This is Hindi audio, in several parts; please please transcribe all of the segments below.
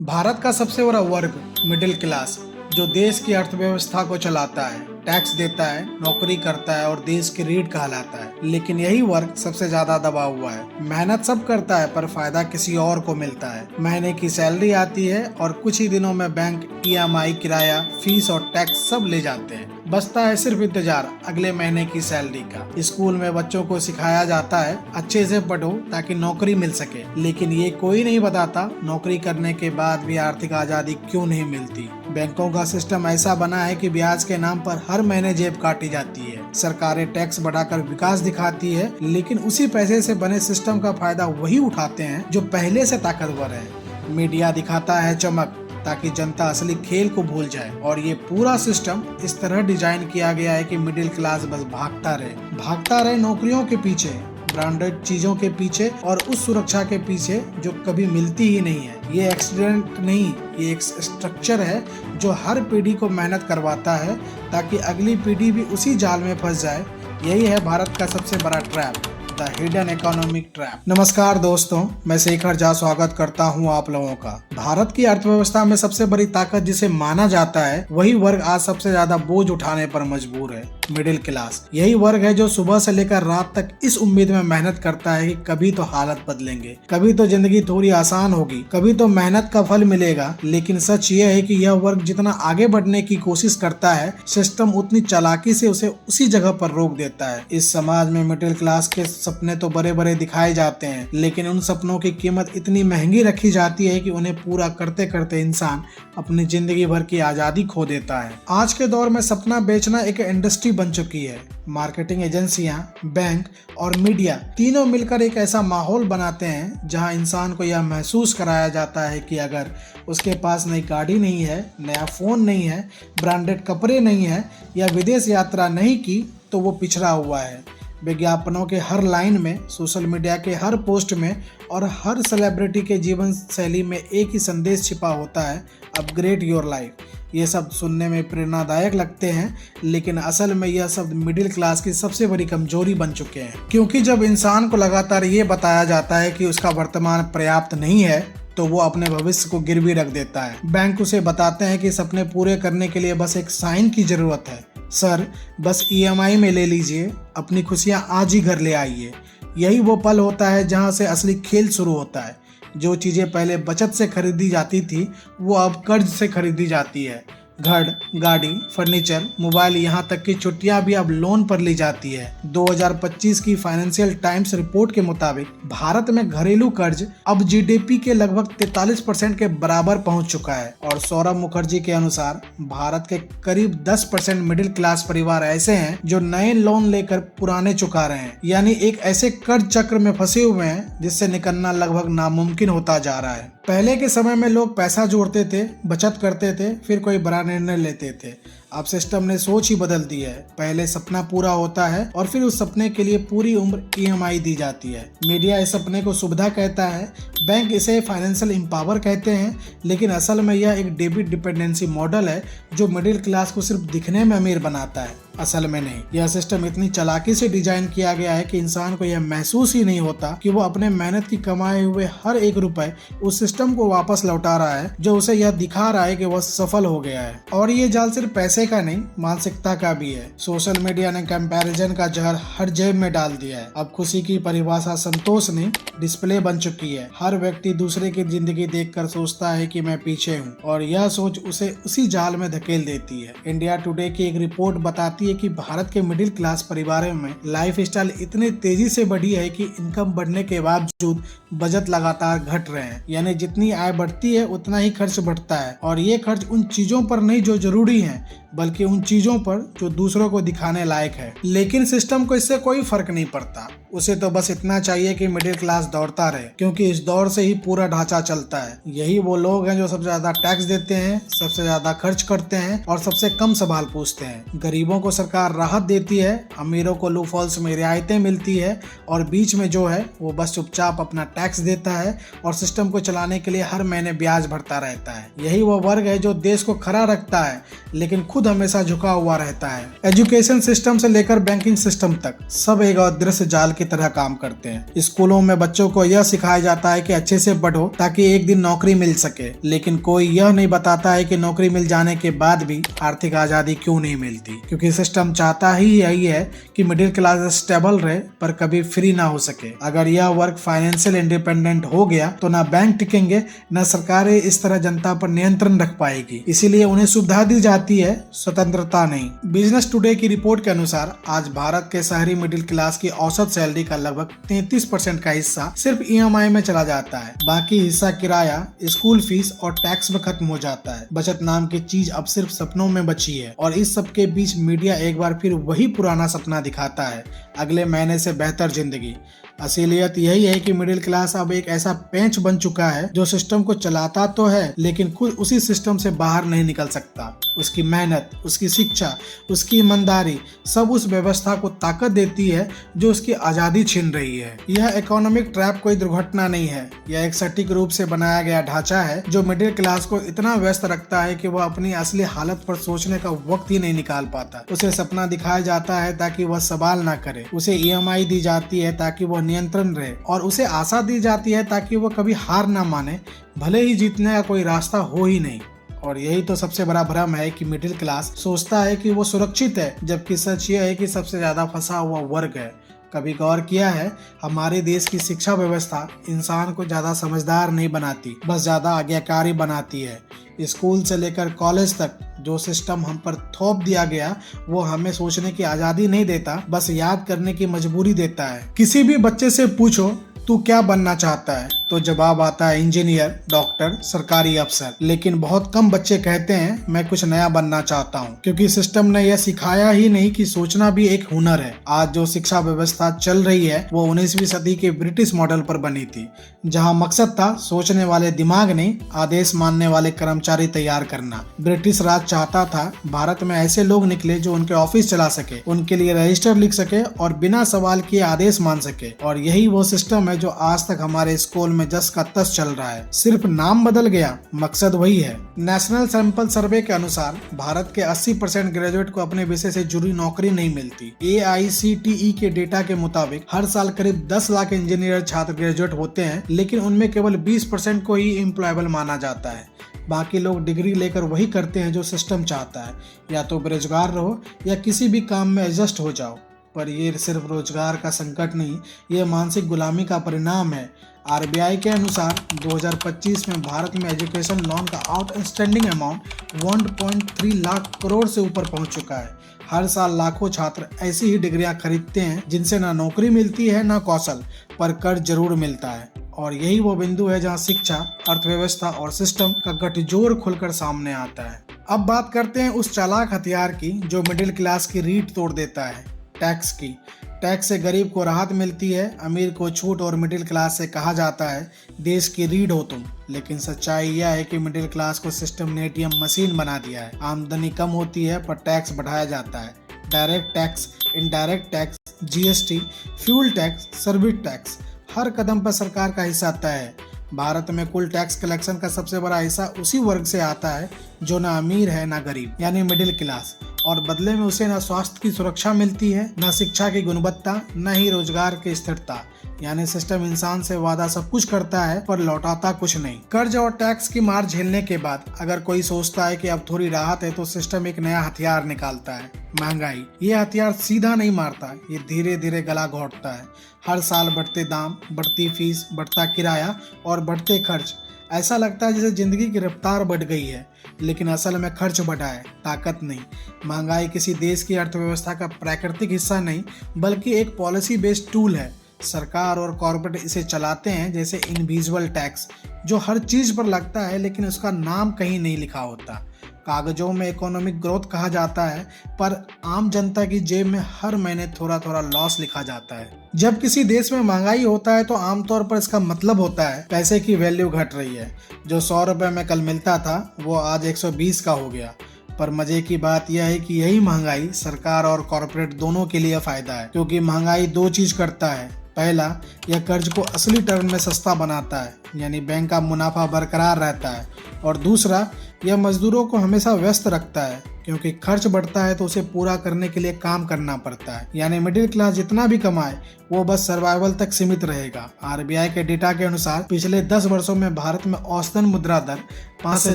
भारत का सबसे बड़ा वर्ग मिडिल क्लास, जो देश की अर्थव्यवस्था को चलाता है, टैक्स देता है, नौकरी करता है और देश की रीढ़ कहलाता है। लेकिन यही वर्ग सबसे ज्यादा दबा हुआ है। मेहनत सब करता है पर फायदा किसी और को मिलता है। महीने की सैलरी आती है और कुछ ही दिनों में बैंक EMI, किराया, फीस और टैक्स सब ले जाते हैं। बचता है सिर्फ इंतजार अगले महीने की सैलरी का। स्कूल में बच्चों को सिखाया जाता है अच्छे से पढ़ो ताकि नौकरी मिल सके, लेकिन ये कोई नहीं बताता नौकरी करने के बाद भी आर्थिक आजादी क्यों नहीं मिलती। बैंकों का सिस्टम ऐसा बना है कि ब्याज के नाम पर हर महीने जेब काटी जाती है। सरकारें टैक्स बढ़ाकर विकास दिखाती है, लेकिन उसी पैसे से बने सिस्टम का फायदा वही उठाते हैं जो पहले से ताकतवर है। मीडिया दिखाता है चमक ताकि जनता असली खेल को भूल जाए, और ये पूरा सिस्टम इस तरह डिजाइन किया गया है कि मिडिल क्लास बस भागता रहे नौकरियों के पीछे, ब्रांडेड चीजों के पीछे और उस सुरक्षा के पीछे जो कभी मिलती ही नहीं है। ये एक्सीडेंट नहीं, ये एक स्ट्रक्चर है जो हर पीढ़ी को मेहनत करवाता है ताकि अगली पीढ़ी भी उसी जाल में फंस जाए। यही है भारत का सबसे बड़ा trap, the hidden economic trap. नमस्कार दोस्तों, मैं शेखर झा स्वागत करता हूं आप लोगों का। भारत की अर्थव्यवस्था में सबसे बड़ी ताकत जिसे माना जाता है, वही वर्ग आज सबसे ज्यादा बोझ उठाने पर मजबूर है, मिडिल क्लास। यही वर्ग है जो सुबह से लेकर रात तक इस उम्मीद में मेहनत करता है कि कभी तो हालत बदलेंगे, कभी तो जिंदगी थोड़ी आसान होगी, कभी तो मेहनत का फल मिलेगा। लेकिन सच ये है कि यह वर्ग जितना आगे बढ़ने की कोशिश करता है, सिस्टम उतनी चालाकी से उसे उसी जगह पर रोक देता है। इस समाज में मिडिल क्लास के सपने तो बड़े बड़े दिखाए जाते हैं, लेकिन उन सपनों की कीमत इतनी महंगी रखी जाती है कि उन्हें पूरा करते करते इंसान अपनी जिंदगी भर की आजादी खो देता है। आज के दौर में सपना बेचना एक इंडस्ट्री बन चुकी है। मार्केटिंग एजेंसियां, बैंक और मीडिया तीनों मिलकर एक ऐसा माहौल बनाते हैं जहां इंसान को यह महसूस कराया जाता है कि अगर उसके पास नई गाड़ी नहीं है, नया फोन नहीं है, ब्रांडेड कपड़े नहीं है या विदेश यात्रा नहीं की तो वो पिछड़ा हुआ है। विज्ञापनों के हर लाइन में, सोशल मीडिया के हर पोस्ट में और हर सेलिब्रिटी के जीवन शैली में एक ही संदेश छिपा होता है, अपग्रेड योर लाइफ। ये शब्द सुनने में प्रेरणादायक लगते हैं, लेकिन असल में यह शब्द मिडिल क्लास की सबसे बड़ी कमजोरी बन चुके हैं। क्योंकि जब इंसान को लगातार ये बताया जाता है कि उसका वर्तमान पर्याप्त नहीं है, तो वो अपने भविष्य को गिरवी रख देता है। बैंक उसे बताते हैं कि सपने पूरे करने के लिए बस एक साइन की जरूरत है। सर, बस EMI में ले लीजिए, अपनी खुशियां आज ही घर ले आइए। यही वो पल होता है जहां से असली खेल शुरू होता है। जो चीजें पहले बचत से खरीदी जाती थी, वो अब कर्ज से खरीदी जाती है। घर, गाड़ी, फर्नीचर, मोबाइल, यहाँ तक कि छुट्टियां भी अब लोन पर ली जाती है। 2025 की फाइनेंशियल टाइम्स रिपोर्ट के मुताबिक भारत में घरेलू कर्ज अब GDP के लगभग 43% के बराबर पहुंच चुका है। और सौरभ मुखर्जी के अनुसार भारत के करीब 10% मिडिल क्लास परिवार ऐसे हैं जो नए लोन लेकर पुराने चुका रहे हैं, यानी एक ऐसे कर्ज चक्र में फंसे हुए हैं जिससे निकलना लगभग नामुमकिन होता जा रहा है। पहले के समय में लोग पैसा जोड़ते थे, बचत करते थे, फिर कोई बड़ा निर्णय लेते थे। अब सिस्टम ने सोच ही बदल दी है। पहले सपना पूरा होता है और फिर उस सपने के लिए पूरी उम्र EMI दी जाती है। मीडिया इस सपने को सुविधा कहता है, बैंक इसे फाइनेंशियल एम्पावर कहते हैं, लेकिन असल में यह एक डेबिट डिपेंडेंसी मॉडल है जो मिडिल क्लास को सिर्फ दिखने में अमीर बनाता है, असल में नहीं। यह सिस्टम इतनी चालाकी से डिजाइन किया गया है कि इंसान को यह महसूस ही नहीं होता कि वो अपने मेहनत की कमाए हुए हर एक रुपए उस सिस्टम को वापस लौटा रहा है जो उसे यह दिखा रहा है कि वह सफल हो गया है। और ये जाल सिर्फ पैसे का नहीं, मानसिकता का भी है। सोशल मीडिया ने कंपैरिजन का जहर हर जेब में डाल दिया है। अब खुशी की परिभाषा संतोष नहीं, डिस्प्ले बन चुकी है। हर व्यक्ति दूसरे की जिंदगी देखकर सोचता है कि मैं पीछे हूँ, और यह सोच उसे उसी जाल में धकेल देती है। इंडिया टुडे की एक रिपोर्ट बताती है कि भारत के मिडिल क्लास परिवारों में लाइफ स्टाइल इतनी तेजी से बढ़ी है कि इनकम बढ़ने के बावजूद बजट लगातार घट रहे हैं। यानी जितनी आय बढ़ती है उतना ही खर्च बढ़ता है, और ये खर्च उन चीजों पर नहीं जो जरूरी है, बल्कि उन चीजों पर जो दूसरों को दिखाने लायक है। लेकिन सिस्टम को इससे कोई फर्क नहीं पड़ता। उसे तो बस इतना चाहिए कि मिडिल क्लास दौड़ता रहे, क्योंकि इस दौड़ से ही पूरा ढांचा चलता है। यही वो लोग हैं जो सबसे ज्यादा टैक्स देते हैं, सबसे ज्यादा खर्च करते हैं और सबसे कम सवाल पूछते हैं। गरीबों को सरकार राहत देती है, अमीरों को लूपहोल्स में रियायतें मिलती है, और बीच में जो है वो बस चुपचाप अपना टैक्स देता है और सिस्टम को चलाने के लिए हर महीने ब्याज भरता रहता है। यही वो वर्ग है जो देश को खड़ा रखता है, लेकिन खुद हमेशा झुका हुआ रहता है। एजुकेशन सिस्टम से लेकर बैंकिंग सिस्टम तक सब एक अदृश्य जाल की तरह काम करते हैं। स्कूलों में बच्चों को यह सिखाया जाता है कि अच्छे से पढ़ो ताकि एक दिन नौकरी मिल सके, लेकिन कोई यह नहीं बताता है कि नौकरी मिल जाने के बाद भी आर्थिक आजादी क्यों नहीं मिलती, क्योंकि सिस्टम चाहता ही यही है कि मिडिल क्लास स्टेबल रहे पर कभी फ्री ना हो सके। अगर यह वर्ग फाइनेंशियल इंडिपेंडेंट हो गया तो ना बैंक टिकेंगे, न सरकारें इस तरह जनता पर नियंत्रण रख पाएगी। इसीलिए उन्हें सुविधा दी जाती है, स्वतंत्रता नहीं। बिजनेस टुडे की रिपोर्ट के अनुसार आज भारत के शहरी मिडिल क्लास की औसत सैलरी का लगभग 33% का हिस्सा सिर्फ EMI में चला जाता है। बाकी हिस्सा किराया, स्कूल फीस और टैक्स में खत्म हो जाता है। बचत नाम की चीज अब सिर्फ सपनों में बची है और इस सब के बीच मीडिया एक बार फिर वही पुराना सपना दिखाता है, अगले महीने से बेहतर जिंदगी। असलियत यही है कि मिडिल क्लास अब एक ऐसा पेंच बन चुका है जो सिस्टम को चलाता तो है लेकिन खुद उसी सिस्टम से बाहर नहीं निकल सकता। उसकी मेहनत, उसकी शिक्षा, उसकी ईमानदारी सब उस व्यवस्था को ताकत देती है जो उसकी आजादी छीन रही है। यह इकोनॉमिक ट्रैप कोई दुर्घटना नहीं है, यह एक सटीक रूप से बनाया गया ढांचा है जो मिडिल क्लास को इतना व्यस्त रखता है कि वह अपनी असली हालत पर सोचने का वक्त ही नहीं निकाल पाता। उसे सपना दिखाया जाता है ताकि वह सवाल ना करे, उसे EMI दी जाती है ताकि वह नियंत्रण रहे और उसे आशा दी जाती है ताकि वह कभी हार ना माने, भले ही जीतने का कोई रास्ता हो ही नहीं। और यही तो सबसे बड़ा भ्रम है कि मिडिल क्लास सोचता है कि वो सुरक्षित है, जबकि सच यह है कि सबसे ज्यादा फंसा हुआ वर्ग है। कभी गौर किया है, हमारे देश की शिक्षा व्यवस्था इंसान को ज्यादा समझदार नहीं बनाती, बस ज्यादा आज्ञाकारी बनाती है। स्कूल से लेकर कॉलेज तक जो सिस्टम हम पर थोप दिया गया वो हमें सोचने की आजादी नहीं देता, बस याद करने की मजबूरी देता है। किसी भी बच्चे से पूछो तू क्या बनना चाहता है तो जवाब आता है इंजीनियर, डॉक्टर, सरकारी अफसर। लेकिन बहुत कम बच्चे कहते हैं मैं कुछ नया बनना चाहता हूँ, क्योंकि सिस्टम ने यह सिखाया ही नहीं कि सोचना भी एक हुनर है। आज जो शिक्षा व्यवस्था चल रही है वो 19वीं सदी के ब्रिटिश मॉडल पर बनी थी, जहाँ मकसद था सोचने वाले दिमाग नहीं, आदेश मानने वाले कर्मचारी तैयार करना। ब्रिटिश राज चाहता था भारत में ऐसे लोग निकले जो उनके ऑफिस चला सके, उनके लिए रजिस्टर लिख सके और बिना सवाल किए आदेश मान सके। और यही वो सिस्टम है जो आज तक हमारे स्कूल में जस का तस चल रहा है, सिर्फ नाम बदल गया, मकसद वही है। नेशनल सैंपल सर्वे के अनुसार भारत के 80% ग्रेजुएट को अपने विषय से जुड़ी नौकरी नहीं मिलती। AICTE के डेटा के मुताबिक हर साल करीब 10 लाख इंजीनियर छात्र ग्रेजुएट होते हैं, लेकिन उनमें केवल 20% को ही एम्प्लॉयबल माना जाता है। बाकी लोग डिग्री लेकर वही करते हैं जो सिस्टम चाहता है, या तो बेरोजगार रहो या किसी भी काम में एडजस्ट हो जाओ। पर ये सिर्फ रोजगार का संकट नहीं, ये मानसिक गुलामी का परिणाम है। RBI के अनुसार 2025 में भारत में एजुकेशन लोन का आउटस्टैंडिंग अमाउंट 1.3 लाख करोड़ से ऊपर पहुंच चुका है। हर साल लाखों छात्र ऐसी ही डिग्रियां खरीदते हैं जिनसे ना नौकरी मिलती है ना कौशल, पर कर्ज जरूर मिलता है। और यही वो बिंदु है जहां शिक्षा, अर्थव्यवस्था और सिस्टम का गठजोड़ खुलकर सामने आता है। अब बात करते हैं उस चालाक हथियार की जो मिडिल क्लास की रीढ़ तोड़ देता है, टैक्स की। टैक्स से गरीब को राहत मिलती है, अमीर को छूट और मिडिल क्लास से कहा जाता है देश की रीढ़ हो तुम। लेकिन सच्चाई यह है कि मिडिल क्लास को सिस्टम ने ATM मशीन बना दिया है। आमदनी कम होती है पर टैक्स बढ़ाया जाता है। Direct tax, indirect tax, GST, fuel tax, service tax, हर कदम पर सरकार का हिस्सा तय है। भारत में कुल टैक्स कलेक्शन का सबसे बड़ा हिस्सा उसी वर्ग से आता है जो ना अमीर है ना गरीब, यानी मिडिल क्लास। और बदले में उसे ना स्वास्थ्य की सुरक्षा मिलती है, ना शिक्षा की गुणवत्ता, न ही रोजगार की स्थिरता। यानी सिस्टम इंसान से वादा सब कुछ करता है पर लौटाता कुछ नहीं। कर्ज और टैक्स की मार झेलने के बाद अगर कोई सोचता है कि अब थोड़ी राहत है तो सिस्टम एक नया हथियार निकालता है, महंगाई। ये हथियार सीधा नहीं मारता, ये धीरे धीरे गला घोंटता है। हर साल बढ़ते दाम, बढ़ती फीस, बढ़ता किराया और बढ़ते खर्च। ऐसा लगता है जैसे जिंदगी की रफ्तार बढ़ गई है, लेकिन असल में खर्च बढ़ा है, ताकत नहीं। महंगाई किसी देश की अर्थव्यवस्था का प्राकृतिक हिस्सा नहीं बल्कि एक पॉलिसी बेस्ड टूल है। सरकार और कॉर्पोरेट इसे चलाते हैं जैसे इनविजिबल टैक्स, जो हर चीज पर लगता है लेकिन उसका नाम कहीं नहीं लिखा होता। कागजों में इकोनॉमिक ग्रोथ कहा जाता है पर आम जनता की जेब में हर महीने थोड़ा थोड़ा लॉस लिखा जाता है। जब किसी देश में महंगाई होता है तो आमतौर पर इसका मतलब होता है पैसे की वैल्यू घट रही है। जो 100 रुपए में कल मिलता था वो आज 120 का हो गया। पर मजे की बात यह है कि यही महंगाई सरकार और कॉर्पोरेट दोनों के लिए फायदा है, क्योंकि महंगाई दो चीज करता है। पहला, यह कर्ज को असली टर्म में सस्ता बनाता है, यानी बैंक का मुनाफा बरकरार रहता है। और दूसरा, यह मजदूरों को हमेशा व्यस्त रखता है, क्योंकि खर्च बढ़ता है तो उसे पूरा करने के लिए काम करना पड़ता है। यानी मिडिल क्लास जितना भी कमाए वो बस सर्वाइवल तक सीमित रहेगा। आरबीआई के डेटा के अनुसार पिछले 10 वर्षों में भारत में औसतन मुद्रा दर 5 से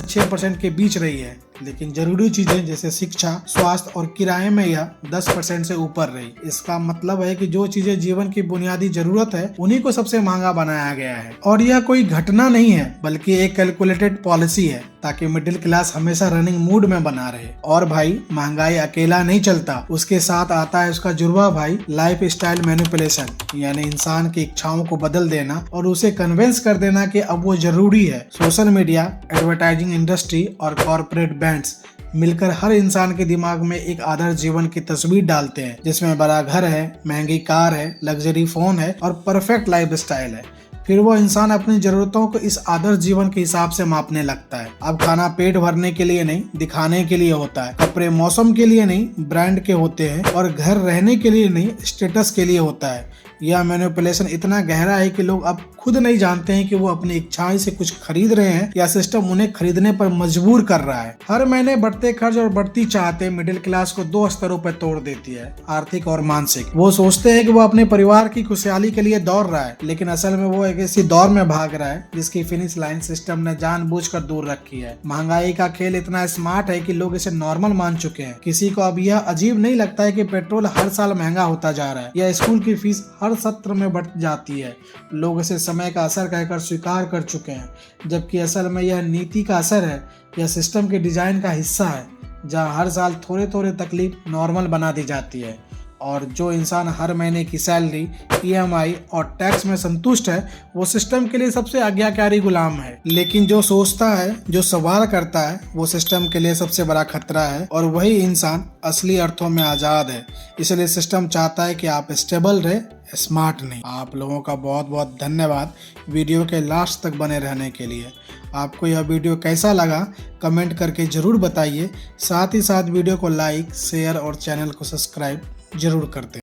6% के बीच रही है, लेकिन जरूरी चीजें जैसे शिक्षा, स्वास्थ्य और किराए में यह 10% से ऊपर रही। इसका मतलब है कि जो चीजें जीवन की बुनियादी जरूरत है उन्हीं को सबसे महंगा बनाया गया है। और यह कोई घटना नहीं है बल्कि एक कैलकुलेटेड पॉलिसी है ताकि मिडिल क्लास हमेशा रनिंग मूड में बना रहे। और भाई महंगाई अकेला नहीं चलता, उसके साथ आता है उसका जुड़वा भाई लाइफ स्टाइल मैनिपुलेशन, यानी इंसान की इच्छाओं को बदल देना और उसे कन्विंस कर देना कि अब वो जरूरी है। सोशल मीडिया, एडवर्टाइजिंग इंडस्ट्री और कॉर्पोरेट बैंड्स मिलकर हर इंसान के दिमाग में एक आदर्श जीवन की तस्वीर डालते हैं जिसमें बड़ा घर है, महंगी कार है, लग्जरी फोन है और परफेक्ट लाइफ स्टाइल है। फिर वो इंसान अपनी जरूरतों को इस आदर्श जीवन के हिसाब से मापने लगता है। अब खाना पेट भरने के लिए नहीं, दिखाने के लिए होता है। कपड़े मौसम के लिए नहीं, ब्रांड के होते हैं। और घर रहने के लिए नहीं, स्टेटस के लिए होता है। यह मैनिपुलेशन इतना गहरा है कि लोग अब खुद नहीं जानते हैं कि वो अपनी इच्छाएं से कुछ खरीद रहे हैं या सिस्टम उन्हें खरीदने पर मजबूर कर रहा है। हर महीने बढ़ते खर्च और बढ़ती चाहते मिडिल क्लास को 2 स्तरों पर तोड़ देती है, आर्थिक और मानसिक। वो सोचते हैं कि वो अपने परिवार की खुशहाली के लिए दौड़ रहा है, लेकिन असल में वो एक ऐसी दौड़ में भाग रहा है जिसकी फिनिश लाइन सिस्टम ने जानबूझकर दूर रखी है। महंगाई का खेल इतना स्मार्ट है कि लोग इसे नॉर्मल मान चुके हैं। किसी को अब यह अजीब नहीं लगता है कि पेट्रोल हर साल महंगा होता जा रहा है या स्कूल की फीस हर सत्र में बढ़ जाती है। लोग इसे समय का असर कहकर स्वीकार कर चुके हैं, जबकि असल में यह नीति का असर है। यह सिस्टम के डिजाइन का हिस्सा है जहां हर साल थोड़े थोड़े तकलीफ नॉर्मल बना दी जाती है। और जो इंसान हर महीने की सैलरी, ईएमआई और टैक्स में संतुष्ट है वो सिस्टम के लिए सबसे आज्ञाकारी गुलाम है। लेकिन जो सोचता है, जो सवाल करता है, वो सिस्टम के लिए सबसे बड़ा खतरा है। और वही इंसान असली अर्थों में आज़ाद है। इसलिए सिस्टम चाहता है कि आप स्टेबल रहे, स्मार्ट नहीं। आप लोगों का बहुत बहुत धन्यवाद वीडियो के लास्ट तक बने रहने के लिए। आपको यह वीडियो कैसा लगा कमेंट करके ज़रूर बताइए। साथ ही साथ वीडियो को लाइक, शेयर और चैनल को सब्सक्राइब जरूर कर दें।